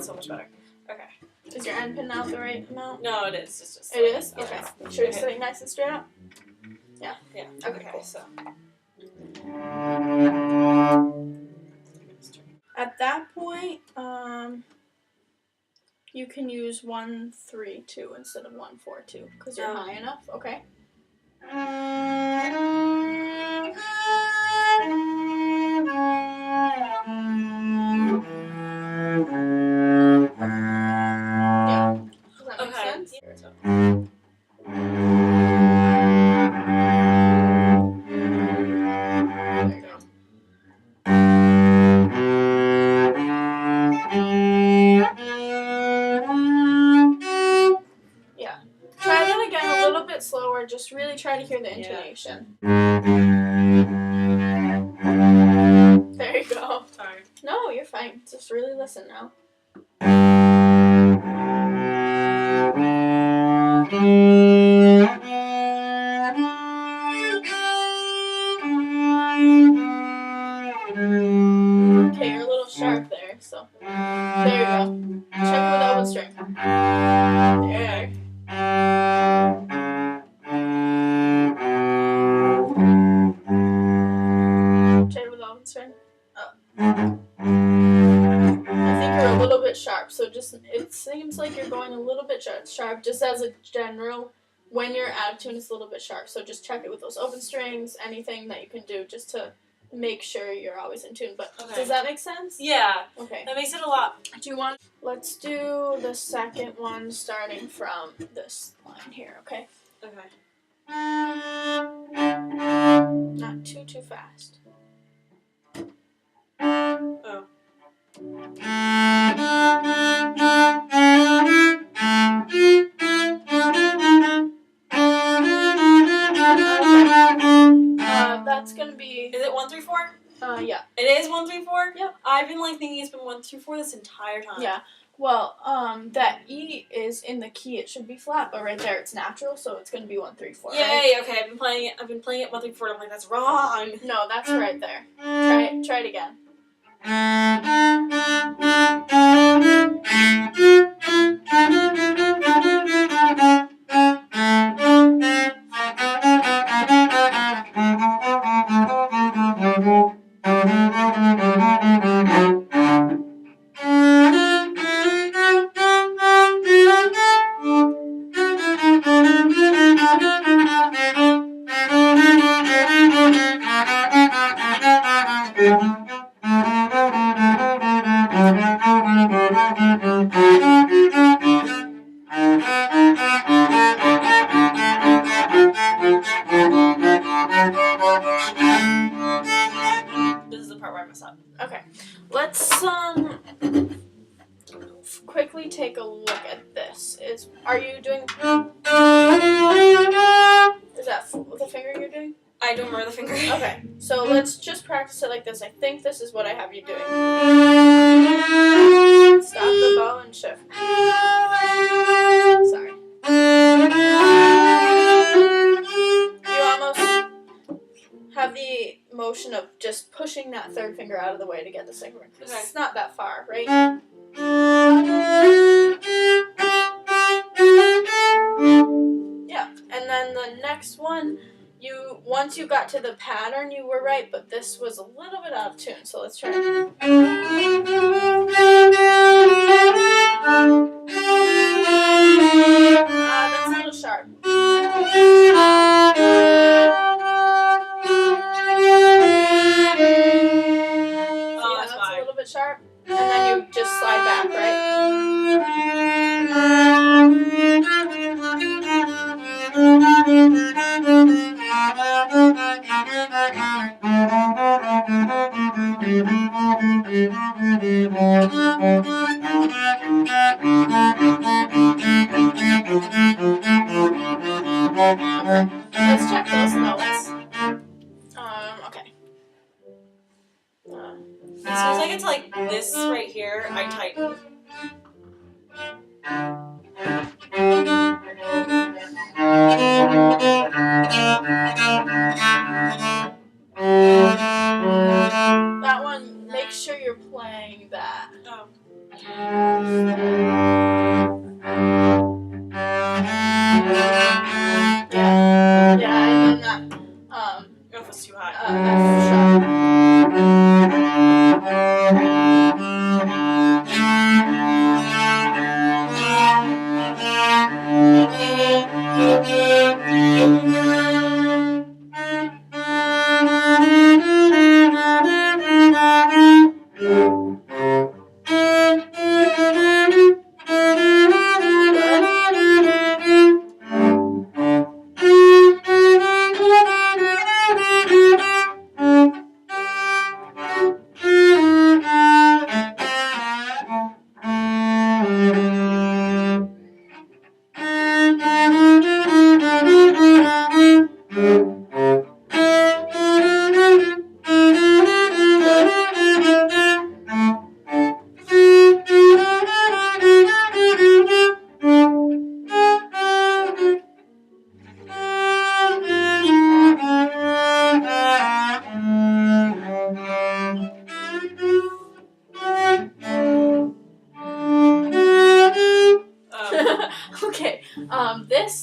That's so much better. Okay. Is your end pin now the right amount? No, it is. It's just. It is? Yeah. Okay. Should we sit nice and straight up? Yeah. Yeah. Okay, cool. So. At that point, you can use 1, 3, 2 instead of 1, 4, 2 because you're high enough. Okay. Yeah. Does that make sense? Yeah. Try that again a little bit slower. Just really try to hear the intonation. There you go. Sorry. No, you're fine. Just really listen now. Okay, you're a little sharp there, so there you go. Check it with the open string. There. Check it with the open string. Oh. I think you're a little bit sharp, so just it seems like you're going a little bit sharp, just as a general. When you're out of tune, it's a little bit sharp, so just check it with those open strings, anything that you can do just to make sure you're always in tune. But does that make sense? Yeah. Okay. That makes it a lot. Do you want? Let's do the second one starting from this line here, okay? Okay. Not too fast. Oh. That's gonna be. Is it 1, 3, 4? Yeah. It is 1, 3, 4. Yep. I've been thinking it's been 1, 2, 4 this entire time. Yeah. Well, that E is in the key. It should be flat, but right there it's natural, so it's gonna be 1, 3, 4. Yay! Right? Okay, I've been playing it 1, 3, 4. And I'm like, that's wrong. No, that's right there. Try it again. This is the part where I mess up. Okay, let's quickly take a look at this. Are you doing? Is that with the finger you're doing? I don't remember the finger. Okay, so let's just practice it like this. I think this is what I have you doing. Stop the bow and shift. Sorry. You almost have the motion of just pushing that third finger out of the way to get the second finger. Okay. It's not that far, right? Yeah, and then the next one, once you got to the pattern, you were right, but this was a little bit out of tune, so let's try it. That's a little sharp. That's a little bit sharp, and then you just slide back, right? Let's check those notes. Okay. As soon as I get to this right here, I tighten. That one, make sure you're playing that. Oh.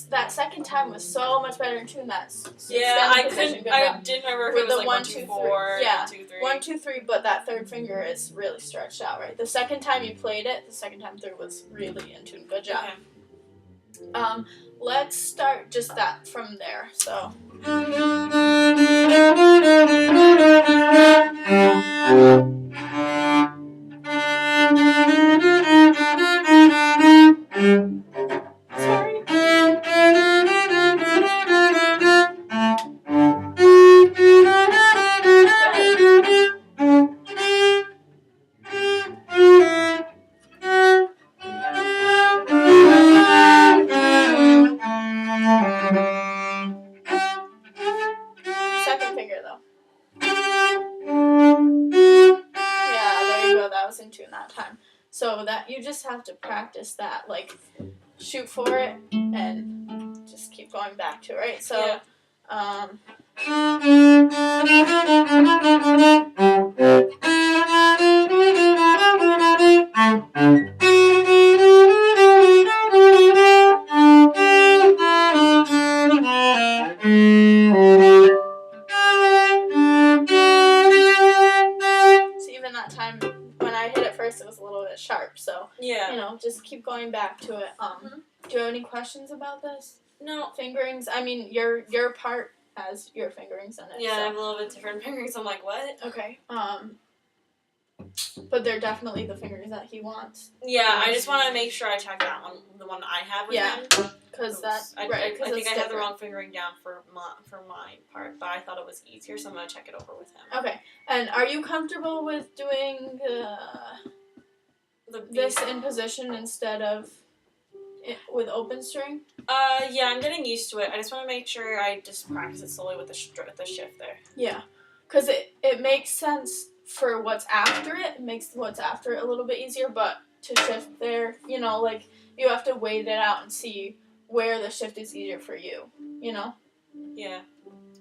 That second time was so much better in tune. I didn't remember if it was like 1, 2, 4, yeah, 1, 2, 3. 1, 2, 3, but that third finger is really stretched out, right? The second time you played it, the second time through was really in tune. Good job. Okay. Let's start just that from there. So. Second finger though. Yeah, there you go. That was in tune that time. So that you just have to practice that, like shoot for it and just keep going back to it, right? So, yeah. even that time when I hit it first, it was a little bit sharp. So, yeah. Just keep going back to it. Do you have any questions about this? No. Fingerings? I mean, your part has your fingerings in it. Yeah, so. I have a little bit different fingerings. I'm like, what? Okay. But they're definitely the fingers that he wants. Yeah, I just want to make sure I check that one, the one I have with him. Because I think I had the wrong fingering down for my part, but I thought it was easier, so I'm going to check it over with him. Okay. And are you comfortable with doing this in position instead of with open string? Yeah, I'm getting used to it. I just want to make sure I just practice it slowly with the shift there. Yeah. Because it makes sense for what's after it. It makes what's after it a little bit easier, but to shift there, like you have to wait it out and see where the shift is easier for you, Yeah.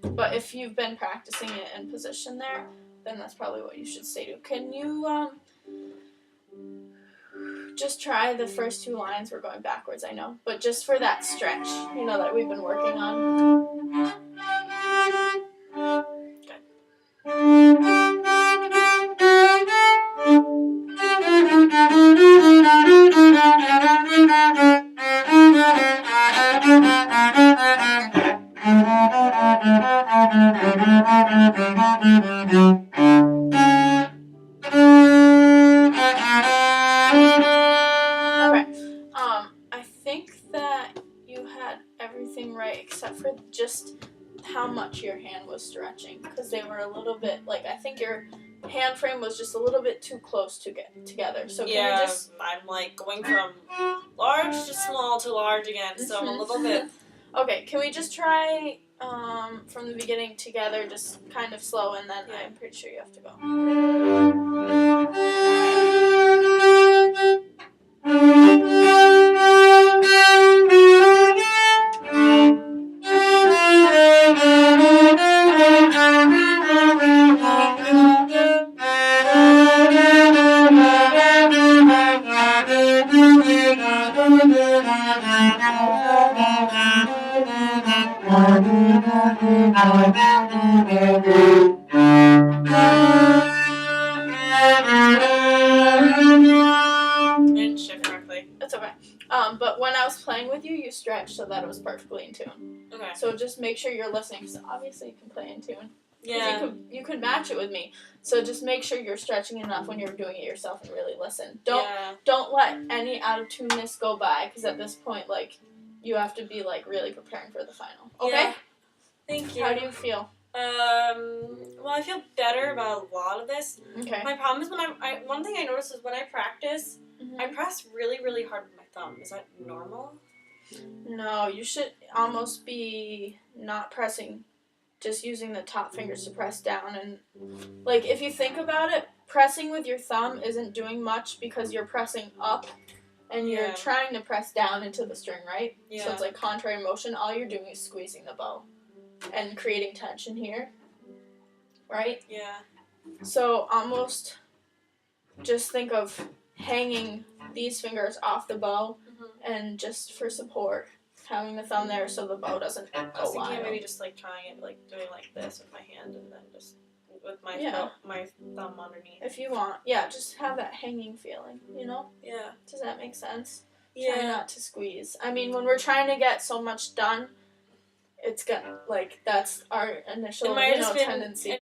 But if you've been practicing it in position there, then that's probably what you should stay to. Can you just try the first 2 lines? We're going backwards, I know, but just for that stretch, that we've been working on. I think that you had everything right except for just how much your hand was stretching, because they were a little bit, I think your hand frame was just a little bit too close to get together. So can you just... I'm going from large to small to large again, so I'm a little bit... Okay, can we just try from the beginning together, just kind of slow, and then I'm pretty sure you have to go. Didn't shift correctly. It's okay. But when I was playing with you, you stretched so that it was perfectly in tune. Okay. So just make sure you're listening, because obviously you can play in tune. Yeah. You could match it with me. So just make sure you're stretching enough when you're doing it yourself and really listen. Don't let any out of tuneness go by, because at this point, you have to be really preparing for the final. Okay? Yeah. Thank you. How do you feel? Well, I feel better about a lot of this. Okay. My problem is one thing I noticed is when I practice, Mm-hmm. I press really, really hard with my thumb. Is that normal? No, you should almost be not pressing, just using the top fingers to press down. And if you think about it, pressing with your thumb isn't doing much because you're pressing up and you're trying to press down into the string, right? Yeah. So it's contrary motion. All you're doing is squeezing the bow and creating tension here, right? Yeah. So almost just think of hanging these fingers off the bow and just for support, having the thumb there so the bow doesn't go I was thinking of wild. maybe just like trying it, like doing like this with my hand and then just with my my thumb underneath. If you want, yeah, just have that hanging feeling, you know? Yeah. Does that make sense? Yeah. Try not to squeeze. I mean, when we're trying to get so much done, it's gonna, like, that's our initial, tendency.